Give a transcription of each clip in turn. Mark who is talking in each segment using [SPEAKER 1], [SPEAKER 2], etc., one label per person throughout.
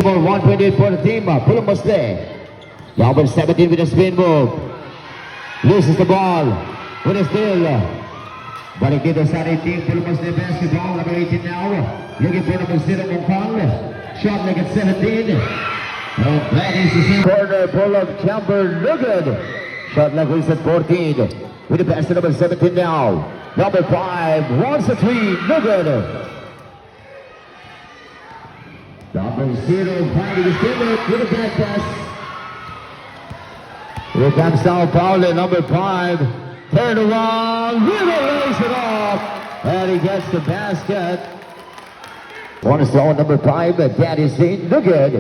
[SPEAKER 1] Number 128 for the team, Pulang Musle. Number 17 with a spin move. Loses the ball with a steal. Balik dito sa ating team, Pulang Musle basketball. Number 18 now. Looking for number 0, Mongkang. Shot like at 17. And that is the same corner, pull of Chamber, no good. Shot like at 14. With the pass to number 17 now. Number 5 wants a 3, no good. Number 0 finding his teammate with a back pass. Here comes Sao Paulo, number 5. Turn around, River lays it off. And he gets the basket. One is throw number 5, Daddy Singh, no good.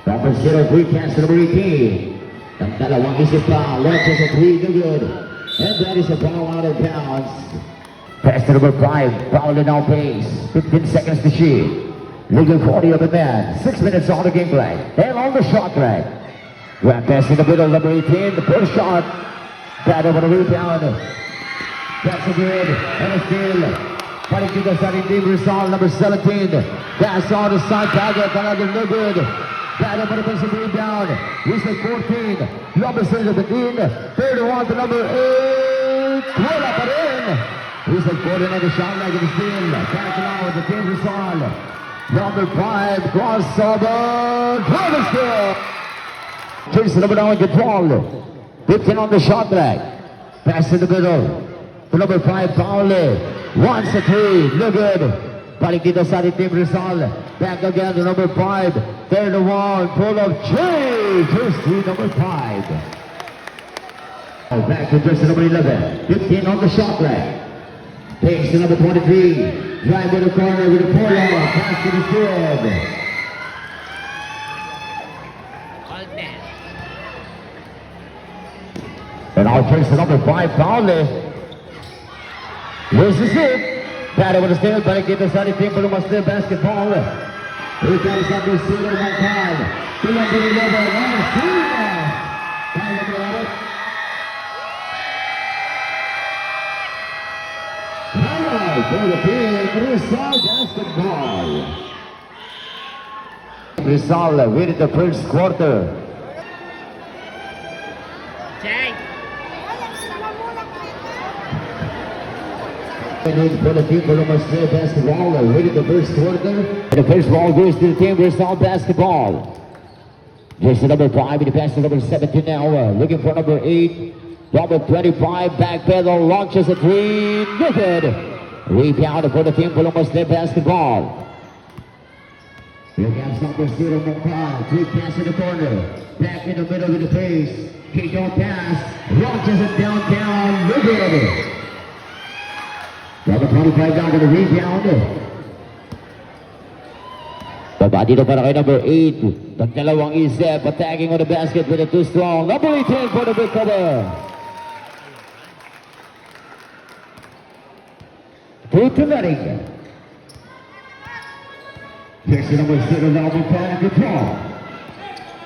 [SPEAKER 1] Number 0, 3 pass to number 18. Ang dalawang isip pa, launches a 3, no good. And that is a ball out of bounds. Pass to number 5, Paulo now pace. 15 seconds to shoot. Legal 40 of the man. 6 minutes on the game play. And on the shot track. Grab pass in the middle, number 18. The first shot. Bad over the rebound. That's a good. And a steal. Fighting to the starting team. Rizal, number 17. Pass on the side. Target. Another no good. Bad over the defensive rebound. He's at 14. Number 17. Third one to number 8. Pull up and in. He's at 14 on the shot leg of the steal. Tackle out the team Rizal. Number 5. Crossover. Travis steal. Jason number 9 control. 15 on the shot leg. Pass in the middle. To number 5, Paulo. Wants a 3. No good. Balik dito sa ating team Rizal. Back again to number 5. Third and 1. Pull of Jay. Jersey number 5. Back to jersey number 11. 15 on the shot leg. Takes to number 23. Drive to the corner with a pull-up. Pass to the field. And now jersey number 5, Paulo. Loses it. Bad over the steal. Balik dito sa ating team Pulang Musle basketball. Here comes number 0, Mongkang. To number 11, Marcina. Highlight for the team, Rizal basketball. Rizal winning the first quarter. For the team Pulang Musle basketball, winning the first quarter. And the first ball goes to the team Rizal basketball. Just number 5 in the pass to number 17 now. Looking for number 8. Number 25, back pedal, launches a 3. No good. Rebound for the team Pulang Musle basketball. Here comes number 0, Mongkang. 3 pass in the corner. Back in the middle of the pace. Kick out pass. Launches it downtown. No good. Number 25 down to the rebound. Baba dito para kay number 8. Dalawang isip. Attacking on the basket with a 2 strong. Number 18 for the big cover. 2 to nothing. Here's the number 0 now. Mongkang control.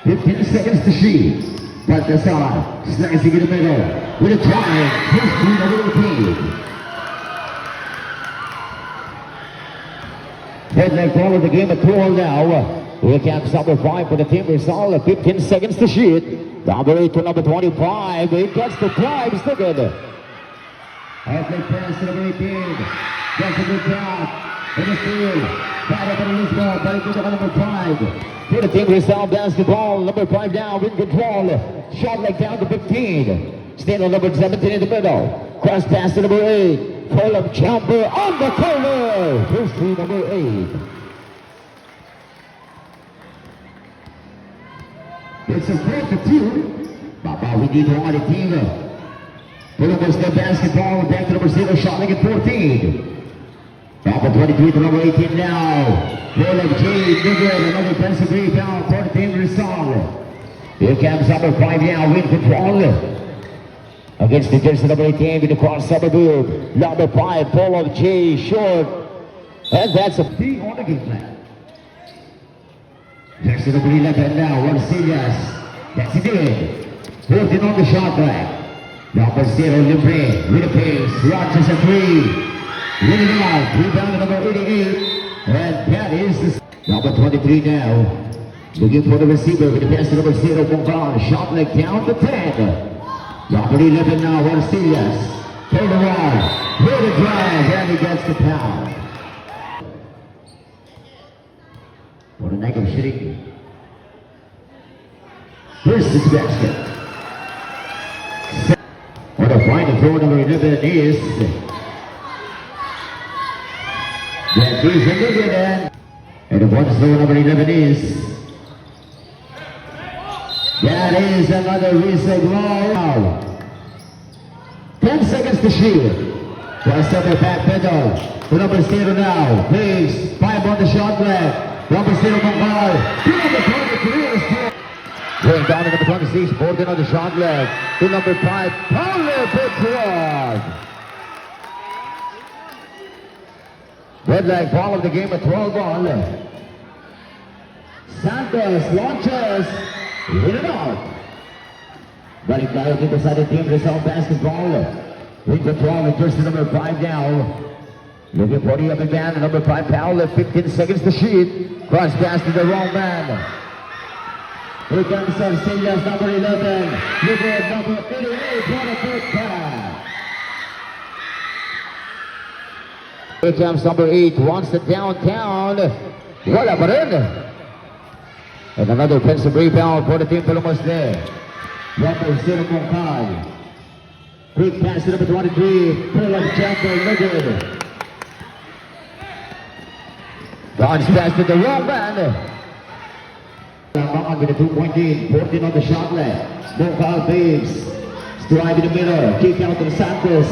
[SPEAKER 1] 15 seconds to shoot. Baltasar slicing in the middle with a drive. First team number 18. Headline call of the game at 2 now. Here comes number 5 for the team Rizal. 15 seconds to shoot. Number 8 to number 25. He gets the drive. Still good. Headline pass to number 18. Gets a good job. In the field. Bad up on the loose ball. Back to number 5. For the team Rizal basketball. Number 5 down. Win control. Shot leg down to 15. Stand on number 17 in the middle. Cross pass to number 8. Pull up jumper on the corner. First team number 8. It's a 4-2. Baba, we need one on the team. Pulang Musle basketball. Back to number 0. Shot like at 14. Number 23 to number 18 now. Pull up Jade. No good. Another defensive rebound for the team Rizal. Here comes number 5 now. Win control. Against the jersey number 18 with the crossover move. Number 5, pull of J short. And that's a D on the game plan. Jersey number 11 now, Rosillas. That's it. 14 on the shot track. Number 0, Libre with a pace. Rogers a 3. Winning out, rebound number 88. And that is number 23 now. Looking for the receiver with the pass to number 0, Bongar. Shot leg down to 10. Number 11 now, Arcelias. Turn around. Here to drive, and he gets the pound. For the neck of Shiriki. First is basket. For the final throw, number 11 is... That is a good one. And the one throw, number 11 is... That is another recent goal. 10 seconds to shoot. Plus the back pedal. To number 0 now. Pace. 5 on the shot left. Number 0 Bongar. To number 23 is still. Going down to number 26. 14 on the shot left. To number 5. Paulo Petrov. Red leg ball of the game at 12 on. Santos launches. Hit it out. Balik tayo dito sa ating team result basketball. In control of jersey number 5 now. Looking for the up again. Number 5 Paolo. 15 seconds to shoot. Cross pass to the wrong man. Here comes Arcelias, number 11. Look at number 88. What a good pass. Here comes number 8. Wants it downtown. Wala pa rin. And another offensive rebound for the team Palomos there. Number 0 Bongar. Quick pass to number 23. Pull up jumper. No good. Dodge pass to the wrong man. With a 2-point lead. 14 on the shot left. Bongar Babes. Stride in the middle. Kick out to Santos.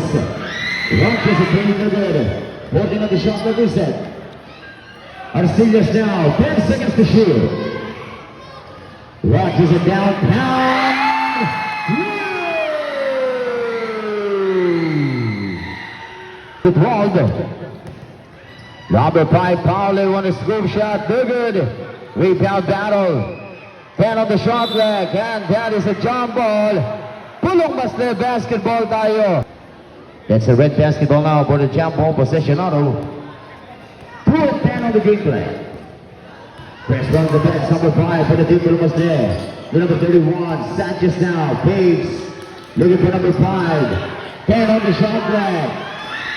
[SPEAKER 1] Launches a 20 no good. 14 on the shot left. Reset. Arcelias now. 10 seconds to shoot. Rogers it downtown. With Waldo. Number 5, Paolo won a scoop shot. No good. Rebound battle. 10 on the shot leg. And that is a jump ball. Pulong Masle basketball tayo. That's a red basketball now for the jump ball possession auto. 2 and 10 on the game play. Press run the bench, number 5 for the team almost there. The number 31, Sanchez now, Pace. Looking for number 5. 10 on the shot leg.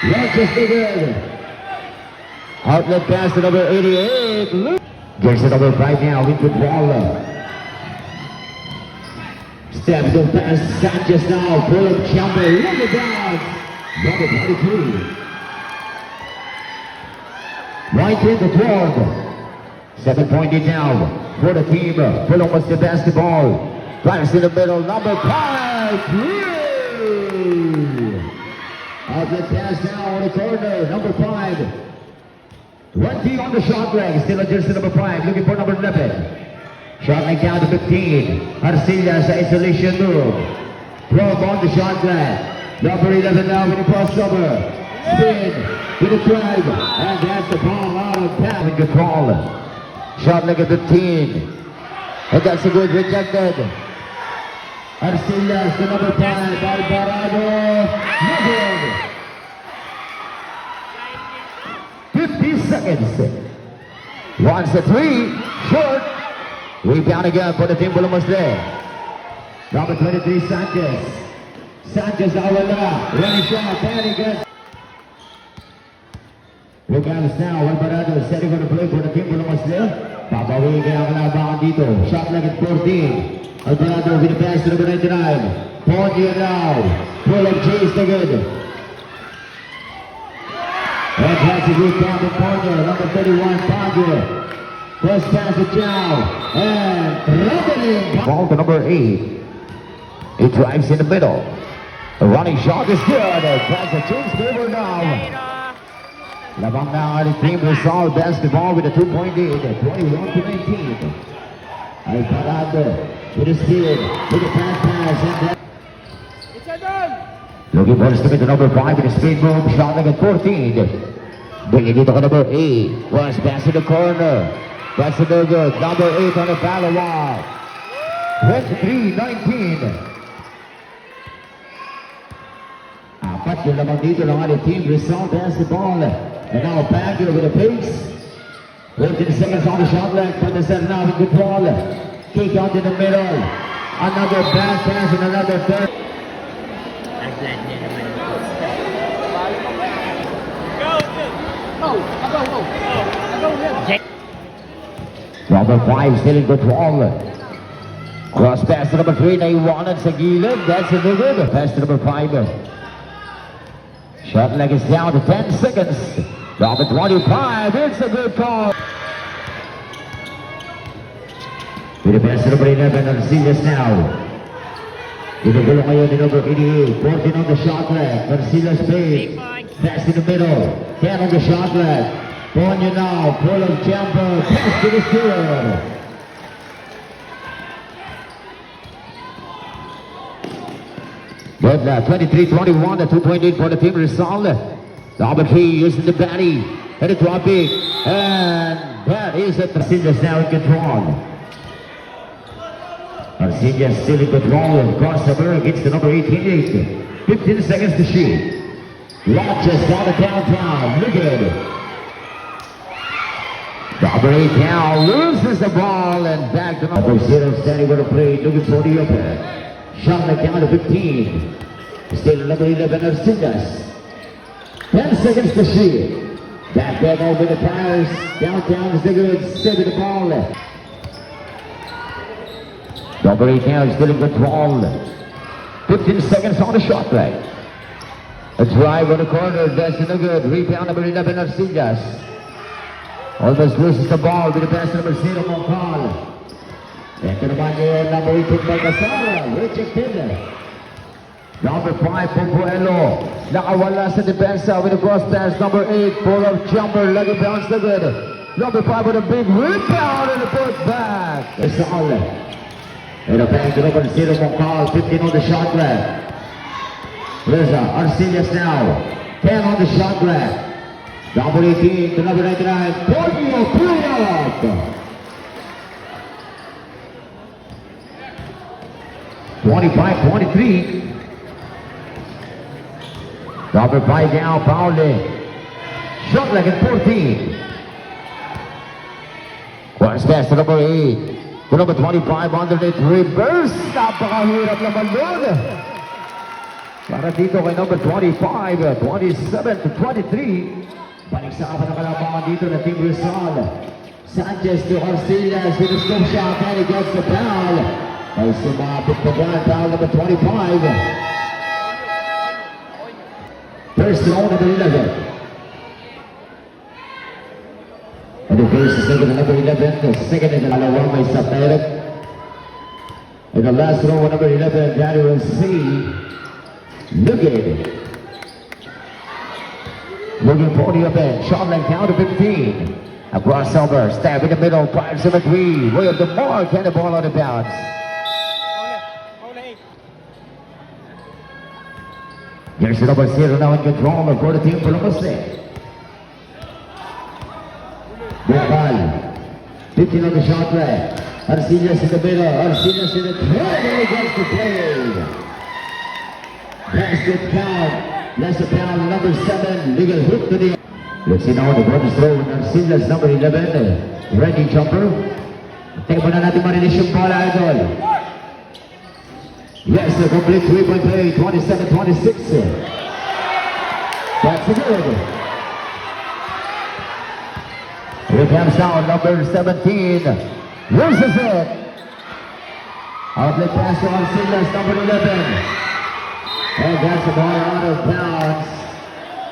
[SPEAKER 1] Launches the good. Outlet pass to number 88. Jersey number 5 now, into Waller. Steps the pass, Sanchez now, pull up jumper, look it down. Number 23. Right in the 12. 7-point lead now for the team. Fulham wants the basketball. Drives in the middle. Number 5. Outlet pass now on the corner. Number 5. 20 on the shot leg. Still a jersey number 5. Looking for number 11. Shot leg down to 15. Arcelias isolation move. 12 on the shot leg. Number 11 now with the crossover. Spin with the drive. And that's the ball out of bounds. Good call. Shot like a 15. And that's a good rejected. Arcelias, the number 5, Alvarado. No good. 50 seconds. Wants the 3. Short. Rebound again for the team almost there. Number 23, Sanchez. Sanchez, Awala. Running shot. There he gets. Regardless now, Alvarado setting for the play for the team almost there. Papawin kaya ang kalabangan dito. Shot like at 14. Alvarado with the pass to number 99. Ponyo now. Pull up chase to good. And that's a good count to Ponyo. Number 31, Ponyo. First pass to Chow. And running. Ball to number 8. He drives in the middle. The running shot is good. That's a change over now. Labang na ang team resolve basketball with a 2-point lead, 21-19. Alvarado with a steal, with a pass, and that. Looking for the stick to number 5 with a speed move, shot like at 14. Bringing dito ka number 8, was pass in the corner. That's a no good, number 8 on the foul wall. 23-19. Apat Yung lamang dito ng ating team, Rizal basketball. And now back here with a pace. 14 seconds on the shot clock. Put the center now with control. Kick out in the middle. Another bad pass and another third. Number 5 still in control. Cross pass to number 3, naiwanan sa gilid. That's a no good. Pass to number 5. Shot leg is down to 10 seconds. Number 25, it's a good call. With the pass to number 11, Arcillas now. Ginugulo ngayon ni number 88. 14 on the shot leg. Arcillas pace. Pass in the middle. 10 on the shot leg. Ponyo now. Pull of jumper. Pass to the steal. With 23-21, the 2.8 for the team Rizal. Number 3 using the batty. And a drop big. And that is it. Arcillas now in control. Arcillas still in control. Crossover against the number 18. 15 seconds to shoot. Launches down to downtown. Look at it. Number 8 now loses the ball and back to number 0 standing with a play. Looking for the upper. Shot like down to 15. Still number 11, Arcillas. 10 seconds to shoot. Back over the tires. Downtown is the good. Saving the ball. Number 8 now still in control. 15 seconds on the shot clock. A drive on the corner. That's no good. Rebound number 11, Arcillas. Almost loses the ball with the pass to number 0, Moncal. Ito naman yung number 18, Balcasara. Rejected. Number 5, Pompuelo. Nakawala sa depensa with a cross pass. Number 8, pull of jumper. Lagi bounce na good. Number 5 with a big rebound and a put back. Rizal. And a bang to number 0, Moncal. 15 on the shot clock. Reza, Arcillas now. 10 on the shot clock. Number 18 to number 99. Ponyo, pull up. 25-23. Number 5 down, Pauli. Shot like at 14. Cross pass to number 8. To number 25, underneath reverse. Napakahirap naman doon. Para dito kay number 25, 27 to 23. Balik sa apat na kalabangan dito na Team Rizal. Sanchez to Arcillas with a scope shot and he gets the foul. Ay sumabit pa dyan, foul number 25. First round number 11. And the first is taken number 11. The second is dalawang may Saperet. And the last row number 11, Daniel C. Looking. Looking for the event. Shot line count to 15. A crossover. Stab in the middle. 5-7-3. Way of the mark. And the ball on the bounce. There's the number 0 now in control for the team for number 6. Bukal. 15 on the shot rack. Arcillas in the middle. Arcillas in the middle against the play. Basket count. Less a pound. Number 7. Legal hook to the. Let's see now the bonus throw with Arcillas number 11. Ready jumper. Tingnan mo na natin marilis yung bola, idol. Yes, the complete 3-point play, 27-26. That's good. Here comes down number 17. Loses it. Outlet pass to Arcillas, number 11. And that's the ball out of bounds.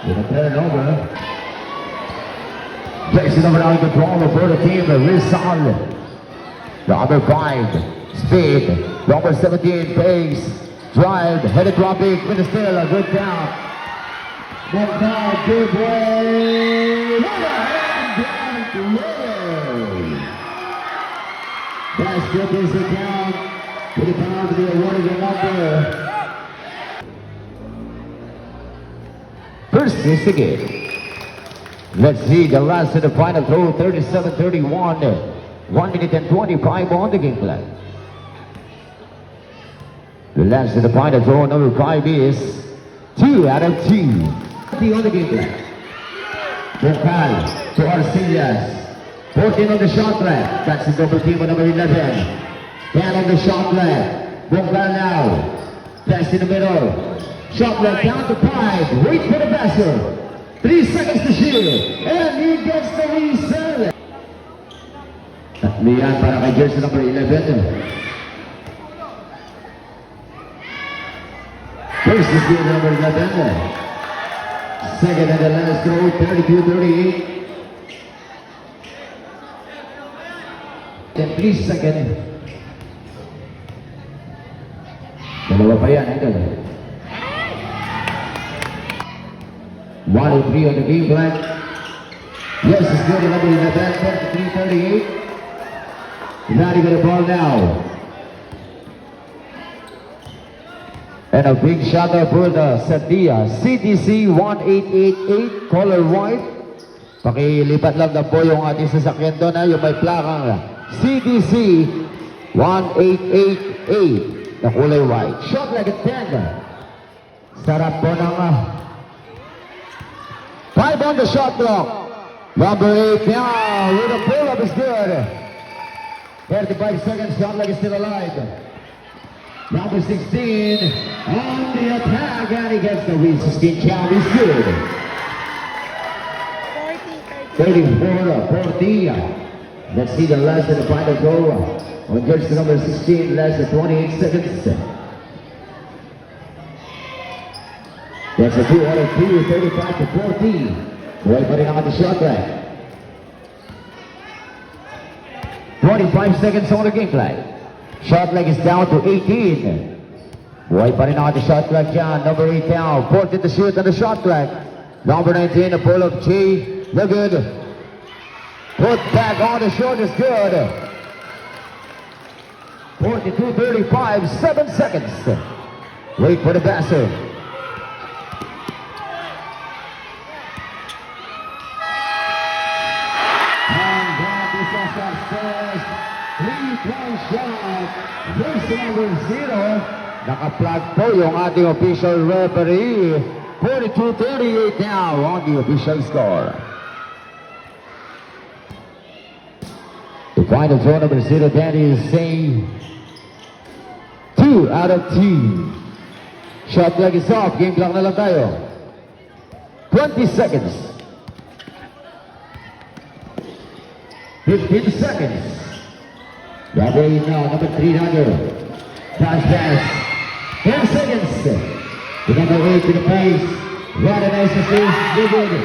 [SPEAKER 1] With a turnover. Takes it over out of control for the team, Rizal. Number 5. Speed, number 17, pace, drive, headed dropping, with a steal, a good count. Good count, good way, down to Ray. Basket is the count, with the pound to be awarded the number. First is the game. Let's see the last of the final throw, 37-31. 1 minute and 25 on the game clock. The last of the final throw, number 5 is 2 out of 2. The other game clock. Vocal to Arcelias. 14 on the shot clock. That's the double team on number 11. 10 on the shot clock. Vocal now. Pass in the middle. Shot clock down to 5. Wait for the passer. 3 seconds to shoot. And he gets the whistle. Tatlo yan para kay jersey number 11. First is the number 11. Second and the last goal, 32-38. Then 3 seconds. Dalawa pa yan, idol. 1-3 on the game clock. Yes, it's good, number 11, 33-38. Not even a ball now. And a big shot up for the Sandia. CTC 1888, color white. Pakilipat lang na po yung ating sasakyan doon, yung may plakang CTC 1888, na kulay white. Shot like a 10. Sarap po ng 5 on the shot clock. Number 8 now with a pull-up is good. 35 seconds, shot like it's still alive. Number 16 on the attack, and he gets the win. 16 count is good. 34-40. Let's see the last and the final goal on jersey number 16, less than 28 seconds. That's a 2 out of 2, 35-40. Well, putting on the shot clock. 25 seconds on the game clock. Shot clock is down to 18. Boy, putting on the shot clock dyan. Number 8 down. 14 to shoot on the shot clock. Number 19, a pull of G. Look good. Put back on the shot is good. 42-35, 7 seconds. Wait for the passer. Three-point shot. First number 0. Naka-flag po yung ating official referee. 42-38 now on the official score. The final throw number 0, that is saying 2 out of 2. Shot clock is off. Game clock na lang tayo. 20 seconds. 15 seconds. Number 8 now, number 300. Pass. 10 seconds. The number 8 to the face. What a nice assist. Good.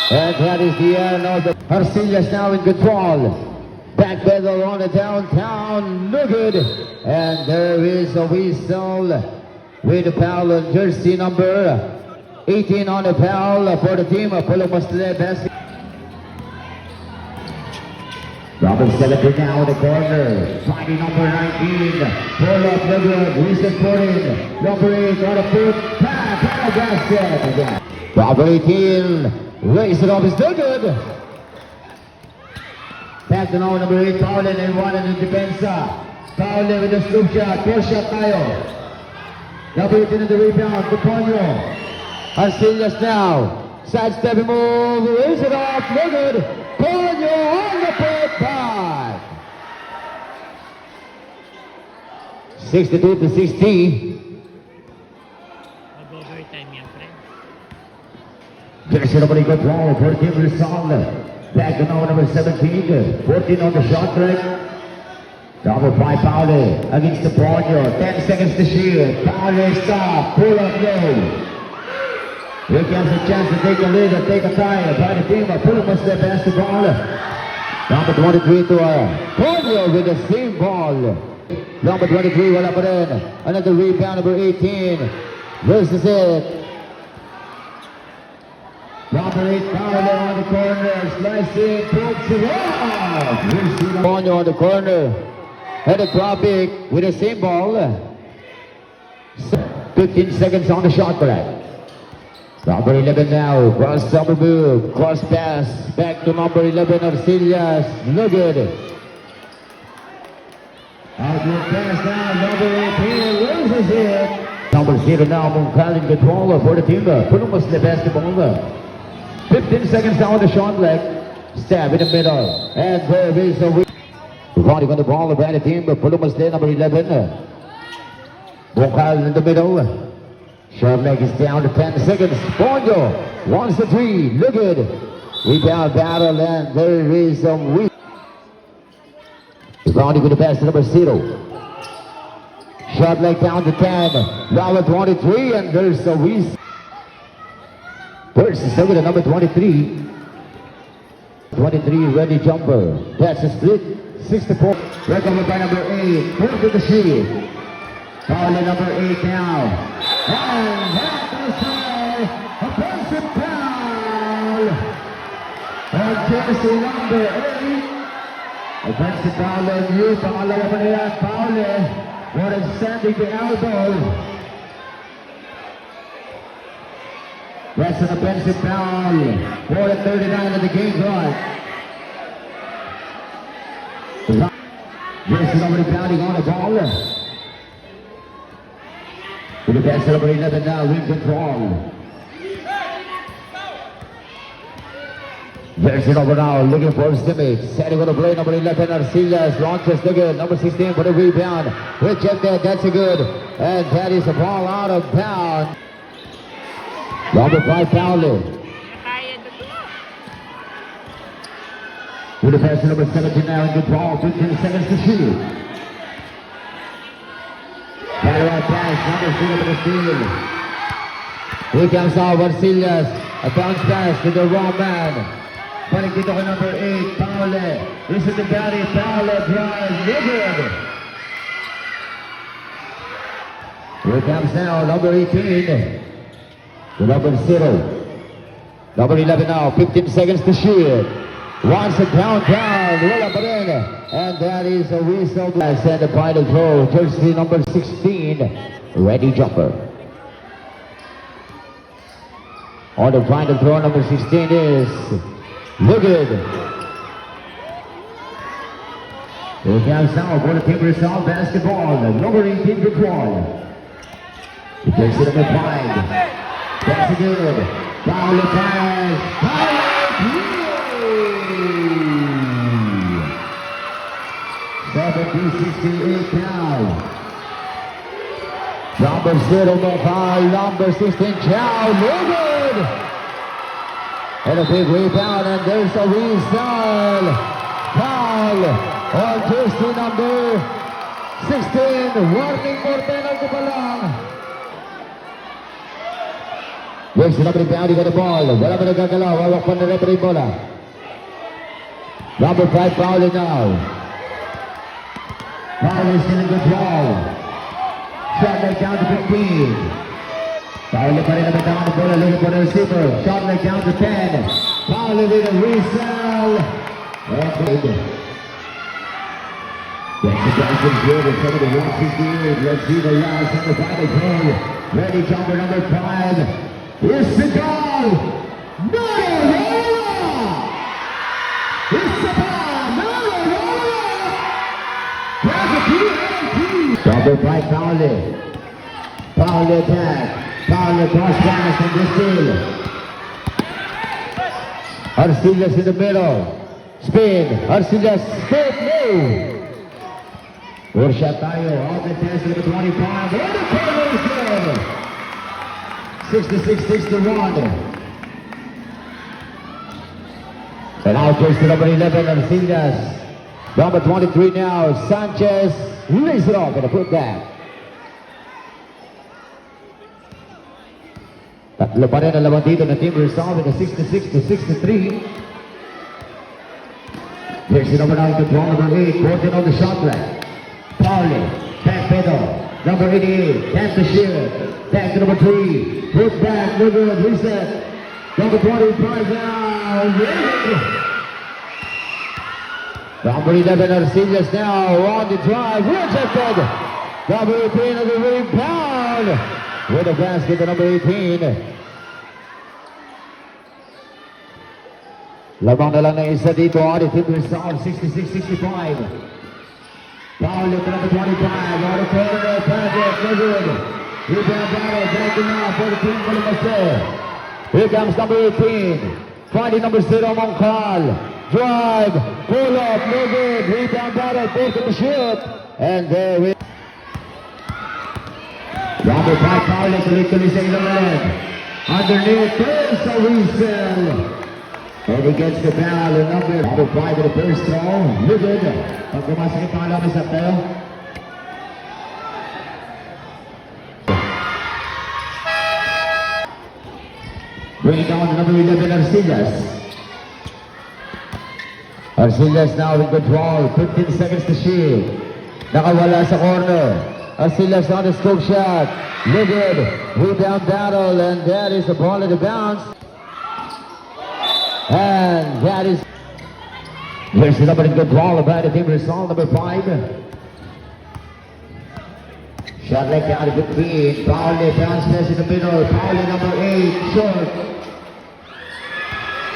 [SPEAKER 1] And that is the end of the Arcelias now in control. Back pedal on the downtown. No good. And there is a whistle with the foul on jersey number 18 on the foul for the team of Pulo Mastile basket. Robin Celebrate now in the corner. Finding number 19. Pull up the good. Reset for it. Number 8 on the foot. Pass on the basket. Robin 18. Raise it off. It's still good. Pass it on number 8. Paul and one in the defense. Paul with the scoop shot. Fair shot tayo. Number 18 in the rebound. Caponio. Arcelias now. Sidestepping move. Raise it off. No good. Caponio on the put back. 62-60.
[SPEAKER 2] Mag-overtime yan, friend.
[SPEAKER 1] Jersey number 8 control for Team Rizal. Back to number 17. 14 on the shot clock. Number 5 Paule against the Ponyo. 10 seconds to shoot. Paule stop. Pull up low. Here comes a chance to take a lead or take a tie by the team of Pulo Mastile basketball. Number 23 to Ponyo with the same ball. Number 23 wala pa rin. Another rebound, number 18. Versus it. Number 8 Paule on the corner. Slicing. Pokes it off. Ponyo on the corner. Had a traffic with the same ball. 15 seconds on the shot clock. Number 11 now, cross double move, cross pass, back to number 11 Arcelias. No good. Outlet pass down, number 18 loses it. Number 0 now, Mungkalin controller for the team. Pulumos the basketball. 15 seconds down the shot leg. Stab in the middle. And there is a weak. Running on the ball, the the team. Pulumos there, number 11. Mungkalin in the middle. Short leg is down to 10 seconds. Ponyo wants the three. Look good. Rebound battle, and there is some weak. Rounding with the pass to number 0. Shot leg down to 10. Lala 23, and there's a Weiss. First is to number 23. 23 ready jumper. That's a split. 64. Recovered by number 8. Fourth to the sheet. Foul number 8 now. And that is a offensive foul. And jersey number 8. Offensive foul on you. Pangalawa pa nila at foul for extending the elbow. That's an offensive foul. 4:39 of the game gone. Jersey number pounding on the ball. To the best number 11 now, in control. Jersey number now, looking for his teammates. Setting on the play, number 11, Arcillas. Launches the good. Number 16 for the rebound. Rejected, that's a good. And that is a ball out of bounds. Number 5, Paolo. To the pass, number 17 now, in control. 15 seconds to shoot. Follow-up pass, number 3 for the steal. Here comes out Arcillas. A bounce pass to the wrong man. Balik dito ko number 8, Paolo. This is the body, Paolo drives, good. Here comes now number 18. To number 0. Number 11 now, 15 seconds to shoot. Wants it downtown, wala pa rin. And that is a whistle. And the final throw, jersey number 16, ready jumper. On the final throw, number 16 is look good. Here comes now for the Timbers South basketball. Number 18 control. Jersey number 5. That's good. Foul the pass. Foul 70-68 now. Number 0 no foul. Number 16 Chow. No good. And a big rebound, and there's a whistle. Foul on jersey number 16. Warning for penalty pa lang. Jersey number rebound, got the ball. Wala pa nagagalaw. Hawak pa na referee bola. Number 5 fouling now. Foul is in the control. Shot leg down to 15. Foul pa rin na down the bola. Looking for the receiver. Shot leg down to 10. Foul with a whistle. And good. That's the Johnson good in front of the 168. Let's see the last on the final play. Ready jumper number 5. Here's the goal. No! It's the ball. No! Number 5 Paolo. Paolo attack. Paolo cross pass and the steal. Arcillas in the middle. Spin. Arcillas spin. No. Or shot tayo. Off the test number 25. And the corner is good. 66-61. And out goes to number 11 Arcillas. Number 23 now, Sanchez lays it off and a putback. Tatlo pa rin ang laban dito ng Team Rizal in a 66-63. Here's the number 9 control, number 8, working on the shot rack. Pauli, back pedal, number 88, can't to shoot. Back to number 3, put back, no good, reset. Number 25 down, Number 11 Arcillas now on the drive, rejected. Number 18 of the rebound with a basket to number 18. Lamang na lang na isa dito on the Team Rizal, 66-65. Foul to number 25. On the corner, Patrick, no good. Rebound battle, breaking out for the team for the Marseille. Here comes number 18. Finding number 0, Moncol. Drive, pull up, no good. Rebound battle, take the shoot. And there we number 5 foul is literally saying the leg. Underneath, there's a whistle. And he gets the foul, number 5 with the first throw. No good. Pag pumasok yung pangalaman sa tayo. Bring it down to number 11, Arcillas. Arcillas now in control. 15 seconds to shoot. Nakawala sa corner. Arcillas on the scope shot. Livid. Rebound battle. And that is the ball in the bounce. And that is... Here's the number in control about the team result. Number 5. Shot like out of between. Pauli bounce pass in the middle. Pauli number 8. Short.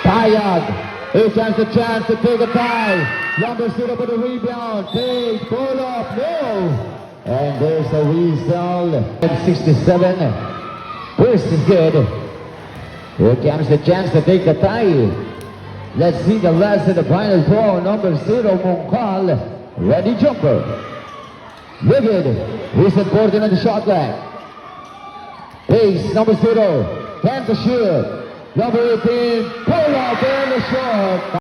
[SPEAKER 1] Tayag. Here comes the chance to take a tie. Number 0 for the rebound. Take, pull up, no. And there's a whistle. 67. First is good. Here comes the chance to take the tie. Let's see the last of the final throw. Number 0, Moncol. Ready jumper. Livid. He's important on the shot clock. Pace, number 0. Time to shoot. Number 18, pull out there in the shot.